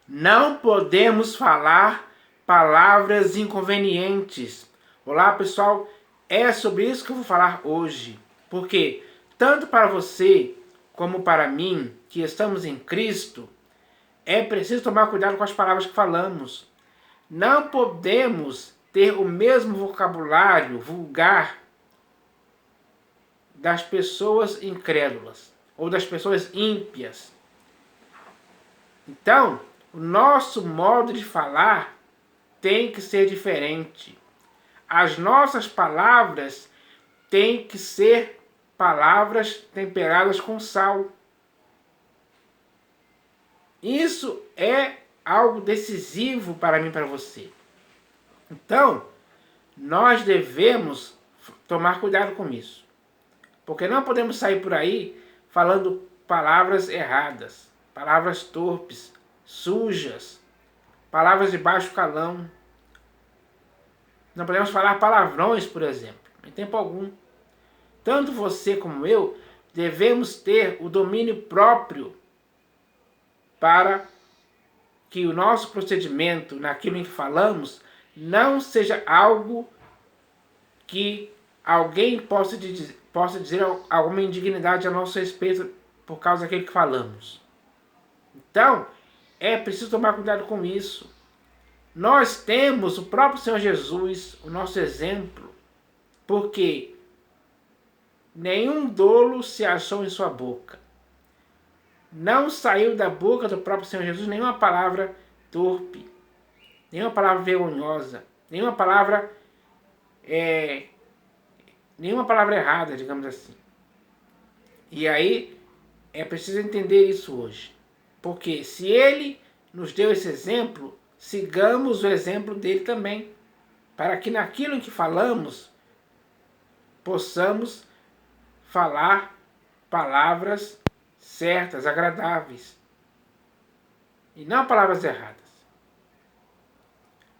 Não podemos falar palavras inconvenientes. Olá, pessoal, é sobre isso que eu vou falar hoje. Porque tanto para você como para mim, que estamos em Cristo, é preciso tomar cuidado com as palavras que falamos. Não podemos ter o mesmo vocabulário vulgar das pessoas incrédulas ou das pessoas ímpias. Então, o nosso modo de falar tem que ser diferente. As nossas palavras têm que ser palavras temperadas com sal. Isso é algo decisivo para mim e para você. Então, nós devemos tomar cuidado com isso. Porque não podemos sair por aí falando palavras erradas, palavras torpes, sujas, palavras de baixo calão. Não podemos falar palavrões, por exemplo, em tempo algum. Tanto você como eu devemos ter o domínio próprio para que o nosso procedimento naquilo em que falamos não seja algo que alguém possa dizer alguma indignidade a nosso respeito por causa daquilo que falamos. Então, é preciso tomar cuidado com isso. Nós temos o próprio Senhor Jesus, o nosso exemplo, porque nenhum dolo se achou em sua boca. Não saiu da boca do próprio Senhor Jesus nenhuma palavra torpe, nenhuma palavra vergonhosa, nenhuma palavra errada, digamos assim. E aí é preciso entender isso hoje. Porque se ele nos deu esse exemplo, sigamos o exemplo dele também. Para que naquilo em que falamos, possamos falar palavras certas, agradáveis. E não palavras erradas.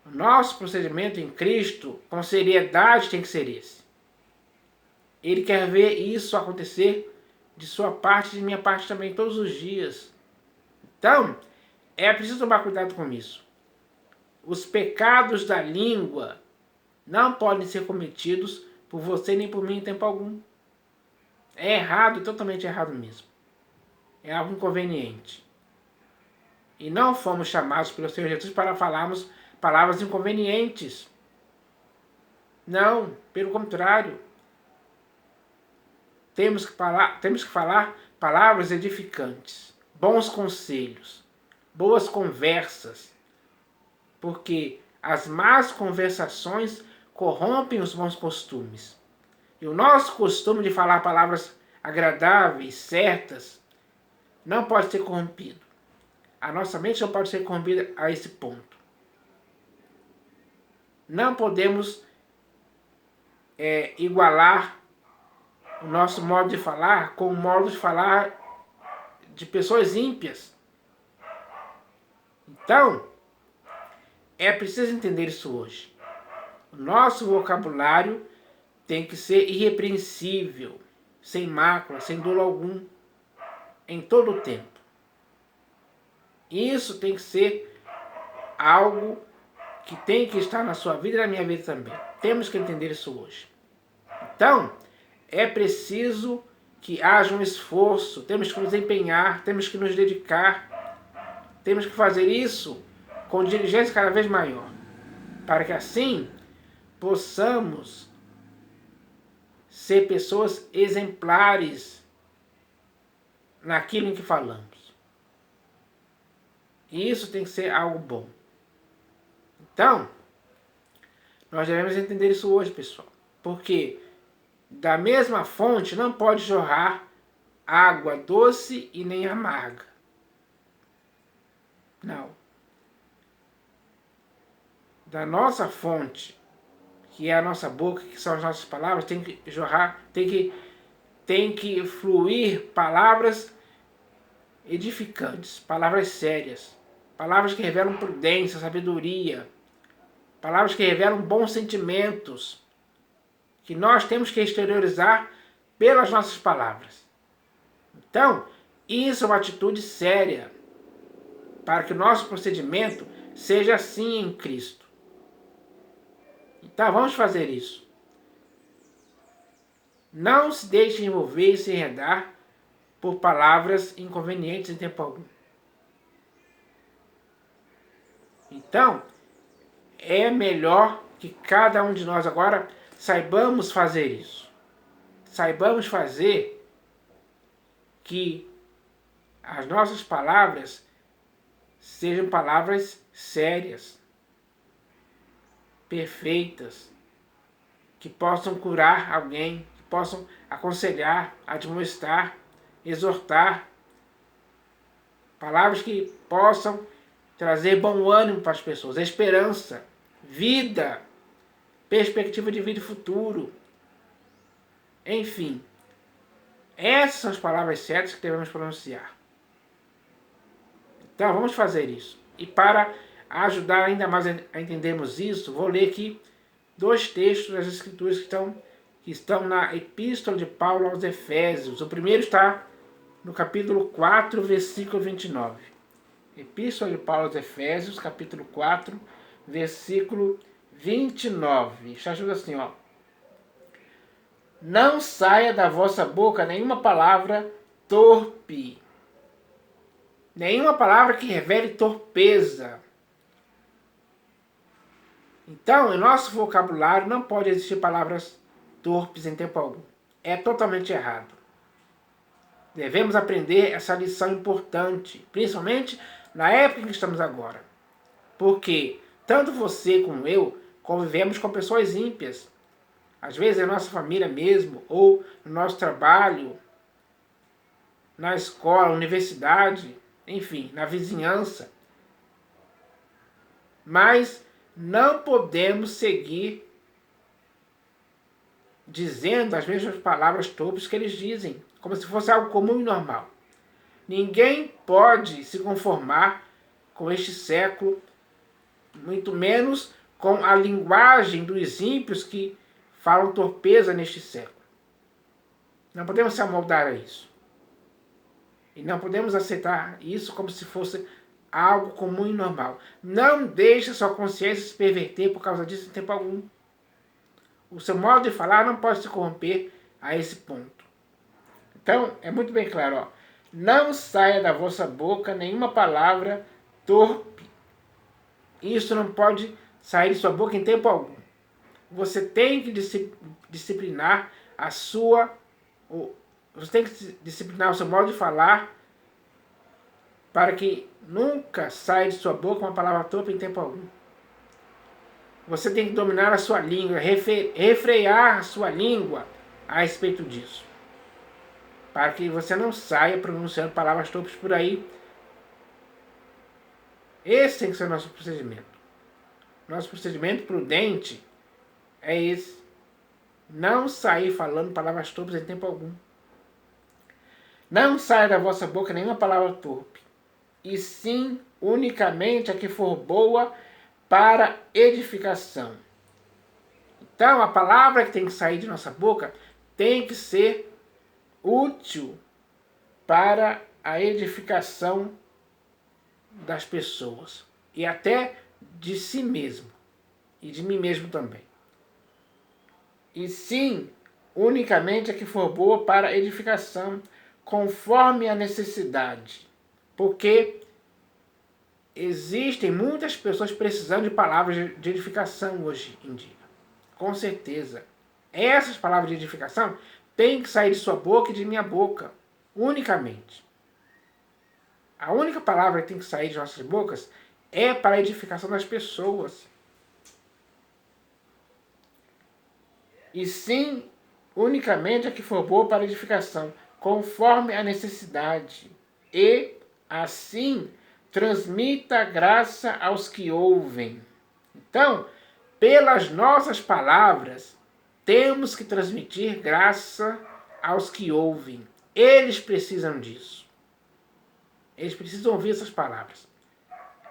O nosso procedimento em Cristo, com seriedade, tem que ser esse. Ele quer ver isso acontecer de sua parte e de minha parte também, todos os dias. Então, é preciso tomar cuidado com isso. Os pecados da língua não podem ser cometidos por você nem por mim em tempo algum. É errado, totalmente errado mesmo. É algo inconveniente. E não fomos chamados pelo Senhor Jesus para falarmos palavras inconvenientes. Não, pelo contrário. Temos que falar palavras edificantes, bons conselhos, boas conversas, porque as más conversações corrompem os bons costumes. E o nosso costume de falar palavras agradáveis, certas, não pode ser corrompido. A nossa mente não pode ser corrompida a esse ponto. Não podemos igualar o nosso modo de falar com o modo de falar de pessoas ímpias. Então, é preciso entender isso hoje. O nosso vocabulário tem que ser irrepreensível, sem mácula, sem dolo algum, em todo o tempo. Isso tem que ser algo que tem que estar na sua vida e na minha vida também. Temos que entender isso hoje. Então, é preciso que haja um esforço, temos que nos empenhar, temos que nos dedicar, temos que fazer isso com diligência cada vez maior, para que assim possamos ser pessoas exemplares naquilo em que falamos. E isso tem que ser algo bom. Então, nós devemos entender isso hoje, pessoal, porque da mesma fonte não pode jorrar água doce e nem amarga. Não. Da nossa fonte, que é a nossa boca, que são as nossas palavras, tem que jorrar, tem que fluir palavras edificantes, palavras sérias, palavras que revelam prudência, sabedoria, palavras que revelam bons sentimentos, que nós temos que exteriorizar pelas nossas palavras. Então, isso é uma atitude séria, para que o nosso procedimento seja assim em Cristo. Então vamos fazer isso. Não se deixe envolver e se enredar por palavras inconvenientes em tempo algum. Então, é melhor que cada um de nós agora saibamos fazer isso. Saibamos fazer que as nossas palavras sejam palavras sérias, perfeitas, que possam curar alguém, que possam aconselhar, admoestar, exortar. Palavras que possam trazer bom ânimo para as pessoas, esperança, vida, perspectiva de vida e futuro. Enfim, essas são as palavras certas que devemos pronunciar. Então vamos fazer isso. E para ajudar ainda mais a entendermos isso, vou ler aqui 2 textos das Escrituras que estão na Epístola de Paulo aos Efésios. O primeiro está no capítulo 4, versículo 29. Epístola de Paulo aos Efésios, capítulo 4, versículo 29. Está escrito assim, ó. Não saia da vossa boca nenhuma palavra torpe. Nenhuma palavra que revele torpeza. Então, em nosso vocabulário não pode existir palavras torpes em tempo algum. É totalmente errado. Devemos aprender essa lição importante, principalmente na época em que estamos agora. Porque tanto você como eu convivemos com pessoas ímpias. Às vezes é nossa família mesmo, ou no nosso trabalho, na escola, universidade, enfim, na vizinhança. Mas não podemos seguir dizendo as mesmas palavras torpes que eles dizem, como se fosse algo comum e normal. Ninguém pode se conformar com este século, muito menos com a linguagem dos ímpios que falam torpeza neste século. Não podemos se amoldar a isso. E não podemos aceitar isso como se fosse algo comum e normal. Não deixe sua consciência se perverter por causa disso em tempo algum. O seu modo de falar não pode se corromper a esse ponto. Então, é muito bem claro, ó. Não saia da vossa boca nenhuma palavra torpe. Isso não pode sair de sua boca em tempo algum. Você tem que disciplinar a sua... Você tem que disciplinar o seu modo de falar para que nunca saia de sua boca uma palavra torpe em tempo algum. Você tem que dominar a sua língua, refrear a sua língua a respeito disso. Para que você não saia pronunciando palavras torpes por aí. Esse tem que ser o nosso procedimento. Nosso procedimento prudente é esse. Não sair falando palavras torpes em tempo algum. Não saia da vossa boca nenhuma palavra torpe, e sim unicamente a que for boa para edificação. Então, a palavra que tem que sair de nossa boca tem que ser útil para a edificação das pessoas e até de si mesmo e de mim mesmo também. E sim, unicamente a que for boa para edificação, conforme a necessidade. Porque existem muitas pessoas precisando de palavras de edificação hoje em dia. Com certeza. Essas palavras de edificação têm que sair de sua boca e de minha boca. Unicamente. A única palavra que tem que sair de nossas bocas é para a edificação das pessoas. E sim, unicamente a que for boa para a edificação, conforme a necessidade. E, assim, transmita graça aos que ouvem. Então, pelas nossas palavras, temos que transmitir graça aos que ouvem. Eles precisam disso. Eles precisam ouvir essas palavras.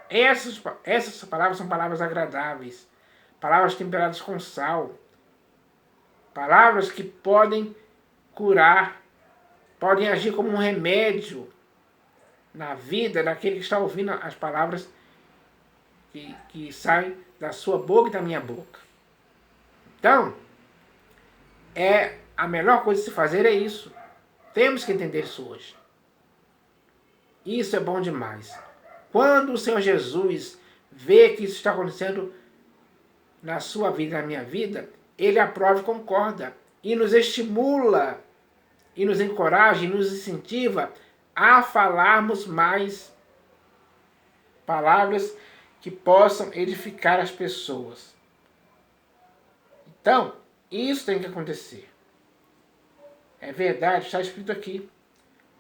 Essas palavras são palavras agradáveis, palavras temperadas com sal, palavras que podem curar, podem agir como um remédio na vida daquele que está ouvindo as palavras que saem da sua boca e da minha boca. Então, a melhor coisa de se fazer é isso. Temos que entender isso hoje. Isso é bom demais. Quando o Senhor Jesus vê que isso está acontecendo na sua vida, na minha vida, Ele aprova e concorda. E nos estimula, e nos encoraja, e nos incentiva a falarmos mais palavras que possam edificar as pessoas. Então, isso tem que acontecer. É verdade, está escrito aqui.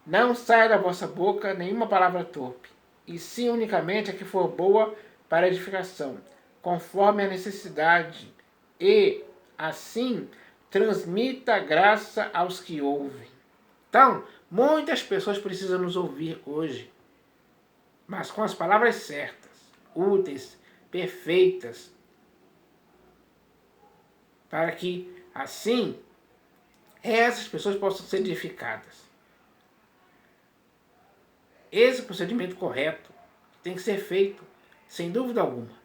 Não saia da vossa boca nenhuma palavra torpe, e sim unicamente a que for boa para edificação, conforme a necessidade, e assim transmita graça aos que ouvem. Então, muitas pessoas precisam nos ouvir hoje, mas com as palavras certas, úteis, perfeitas, para que assim essas pessoas possam ser edificadas. Esse é o procedimento correto tem que ser feito, sem dúvida alguma.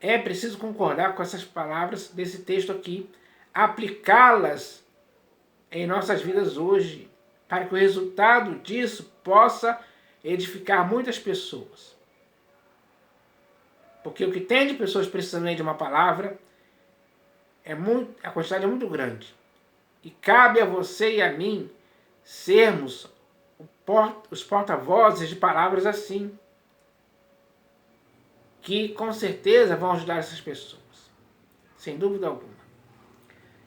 É preciso concordar com essas palavras desse texto aqui, aplicá-las em nossas vidas hoje, para que o resultado disso possa edificar muitas pessoas. Porque o que tem de pessoas precisando de uma palavra, a quantidade é muito grande. E cabe a você e a mim sermos os porta-vozes de palavras assim, que com certeza vão ajudar essas pessoas, sem dúvida alguma.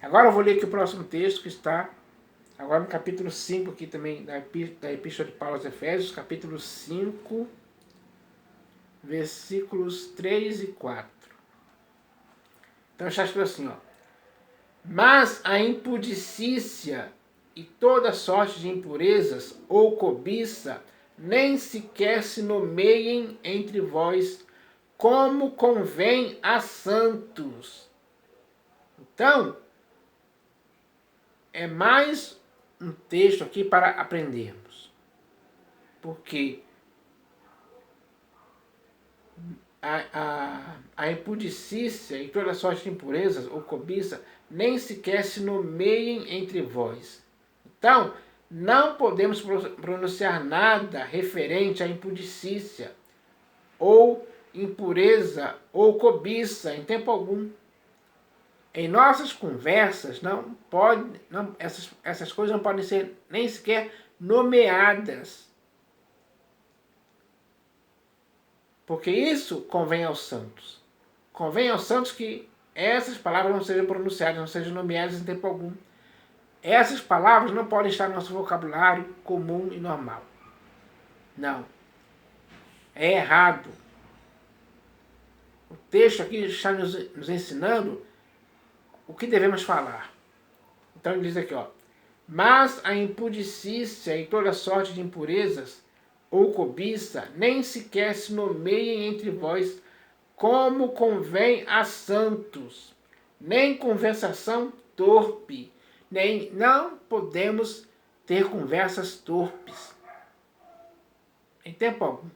Agora eu vou ler aqui o próximo texto, que está agora no capítulo 5 aqui também da Epístola de Paulo aos Efésios, capítulo 5, versículos 3 e 4. Então está escrito assim, ó: mas a impudicícia e toda sorte de impurezas ou cobiça nem sequer se nomeiem entre vós, como convém a santos. Então, é mais um texto aqui para aprendermos. Porque a impudicícia e toda sorte de impurezas ou cobiça nem sequer se nomeiem entre vós. Então, não podemos pronunciar nada referente à impudicícia, ou impureza, ou cobiça, em tempo algum. Em nossas conversas, essas coisas não podem ser nem sequer nomeadas. Porque isso convém aos santos. Convém aos santos que essas palavras não sejam pronunciadas, não sejam nomeadas em tempo algum. Essas palavras não podem estar no nosso vocabulário comum e normal. Não. É errado. O texto aqui está nos ensinando o que devemos falar. Então ele diz aqui, ó: mas a impudicícia e toda sorte de impurezas ou cobiça nem sequer se nomeiem entre vós, como convém a santos, nem conversação torpe, não podemos ter conversas torpes. Em tempo algum.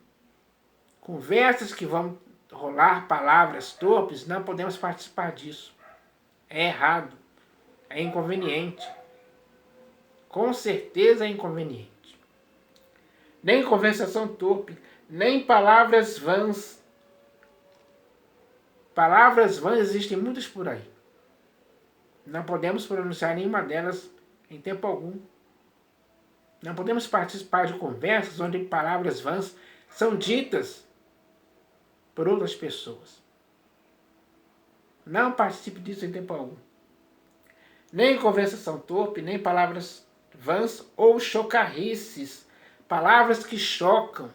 Conversas que vão rolar palavras torpes, não podemos participar disso. É errado. É inconveniente. Com certeza é inconveniente. Nem conversação torpe, nem palavras vãs. Palavras vãs existem muitas por aí. Não podemos pronunciar nenhuma delas em tempo algum. Não podemos participar de conversas onde palavras vãs são ditas por outras pessoas. Não participe disso em tempo algum. Nem conversação torpe, nem palavras vãs ou chocarrices, palavras que chocam.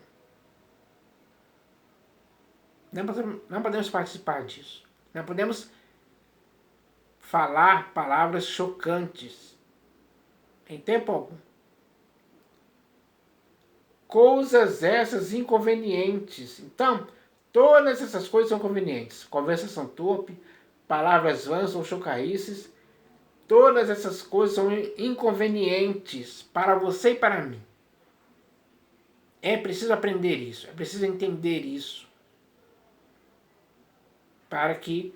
Não podemos participar disso. Não podemos falar palavras chocantes em tempo algum. Coisas essas inconvenientes. Então, todas essas coisas são convenientes. Conversação torpe, palavras vãs ou chocarrices, todas essas coisas são inconvenientes para você e para mim. É preciso aprender isso, é preciso entender isso, para que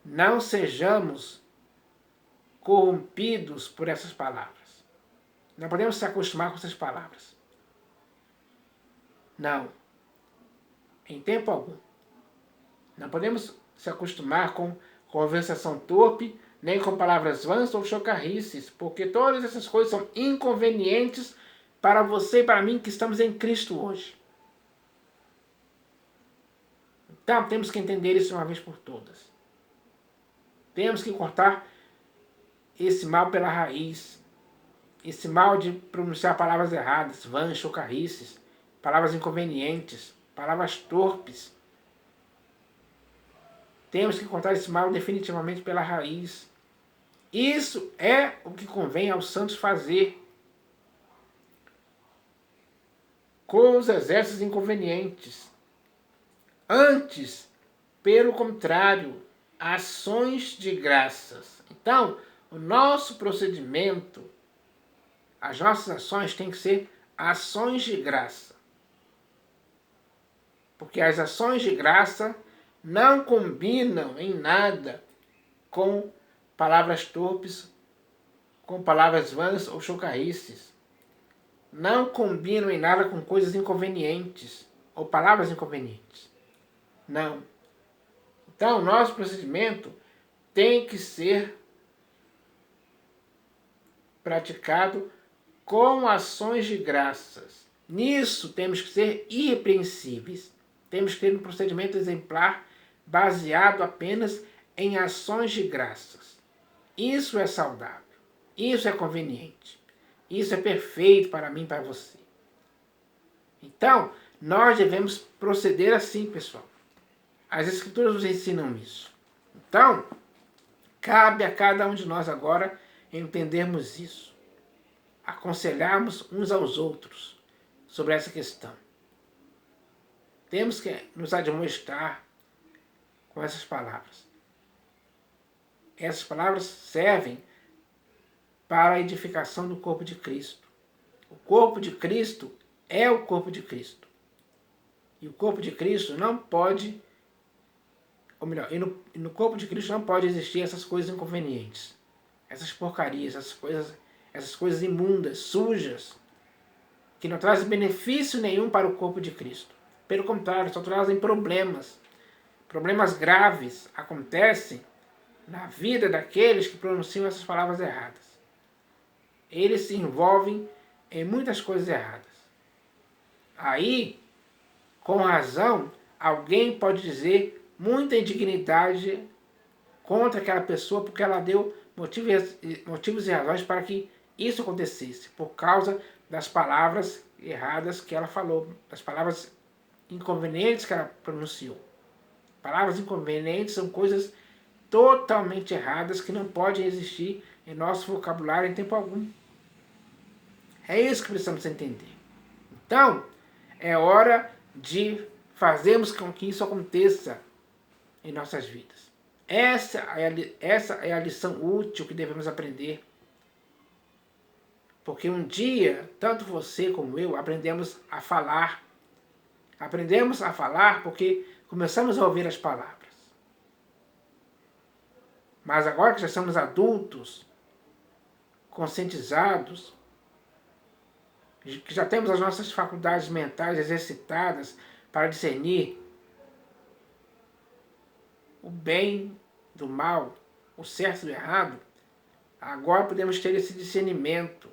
não sejamos corrompidos por essas palavras. Não podemos se acostumar com essas palavras. Não. Em tempo algum. Não podemos se acostumar com conversação torpe, nem com palavras vãs ou chocarrices, porque todas essas coisas são inconvenientes para você e para mim que estamos em Cristo hoje. Então, temos que entender isso de uma vez por todas. Temos que cortar esse mal pela raiz. Esse mal de pronunciar palavras erradas, vãs, chocarrices, palavras inconvenientes, palavras torpes. Temos que cortar esse mal definitivamente pela raiz. Isso é o que convém aos santos fazer com os exércitos inconvenientes. Antes, pelo contrário, ações de graças. Então, o nosso procedimento, as nossas ações têm que ser ações de graça. Porque as ações de graça não combinam em nada com palavras torpes, com palavras vãs ou chocarrices. Não combinam em nada com coisas inconvenientes ou palavras inconvenientes. Não. Então, o nosso procedimento tem que ser praticado com ações de graças. Nisso temos que ser irrepreensíveis. Temos que ter um procedimento exemplar baseado apenas em ações de graças. Isso é saudável. Isso é conveniente. Isso é perfeito para mim e para você. Então, nós devemos proceder assim, pessoal. As Escrituras nos ensinam isso. Então, cabe a cada um de nós agora entendermos isso. Aconselharmos uns aos outros sobre essa questão. Temos que nos admoestar com essas palavras. Essas palavras servem para a edificação do corpo de Cristo. O corpo de Cristo é o corpo de Cristo. E o corpo de Cristo não pode, ou melhor, no corpo de Cristo não pode existir essas coisas inconvenientes, essas porcarias, essas coisas imundas, sujas, que não trazem benefício nenhum para o corpo de Cristo. Pelo contrário, só trazem problemas. Problemas graves acontecem na vida daqueles que pronunciam essas palavras erradas. Eles se envolvem em muitas coisas erradas. Aí, com razão, alguém pode dizer muita indignidade contra aquela pessoa porque ela deu motivos e razões para que isso acontecesse, por causa das palavras erradas que ela falou, das palavras inconvenientes que ela pronunciou. Palavras inconvenientes são coisas totalmente erradas que não podem existir em nosso vocabulário em tempo algum. É isso que precisamos entender. Então, é hora de fazermos com que isso aconteça em nossas vidas. Essa é a lição útil que devemos aprender. Porque um dia, tanto você como eu, aprendemos a falar. Aprendemos a falar porque começamos a ouvir as palavras. Mas agora que já somos adultos, conscientizados, que já temos as nossas faculdades mentais exercitadas para discernir o bem do mal, o certo do errado, agora podemos ter esse discernimento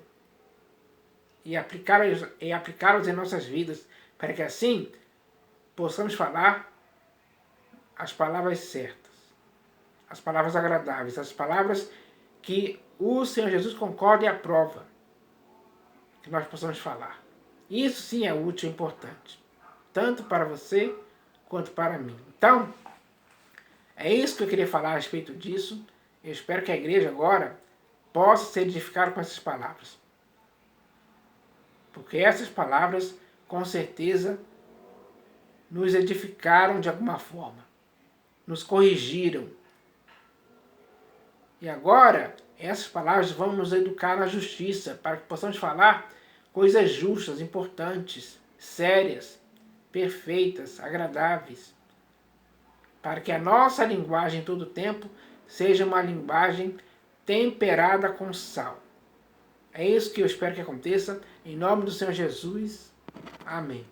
e aplicá-los em nossas vidas, para que assim possamos falar as palavras certas, as palavras agradáveis, as palavras que o Senhor Jesus concorda e aprova que nós possamos falar. Isso sim é útil e importante, tanto para você quanto para mim. Então, é isso que eu queria falar a respeito disso. Eu espero que a igreja agora possa ser edificada com essas palavras. Porque essas palavras, com certeza, nos edificaram de alguma forma. Nos corrigiram. E agora, essas palavras vão nos educar na justiça, para que possamos falar coisas justas, importantes, sérias, perfeitas, agradáveis, para que a nossa linguagem em todo o tempo seja uma linguagem temperada com sal. É isso que eu espero que aconteça, em nome do Senhor Jesus. Amém.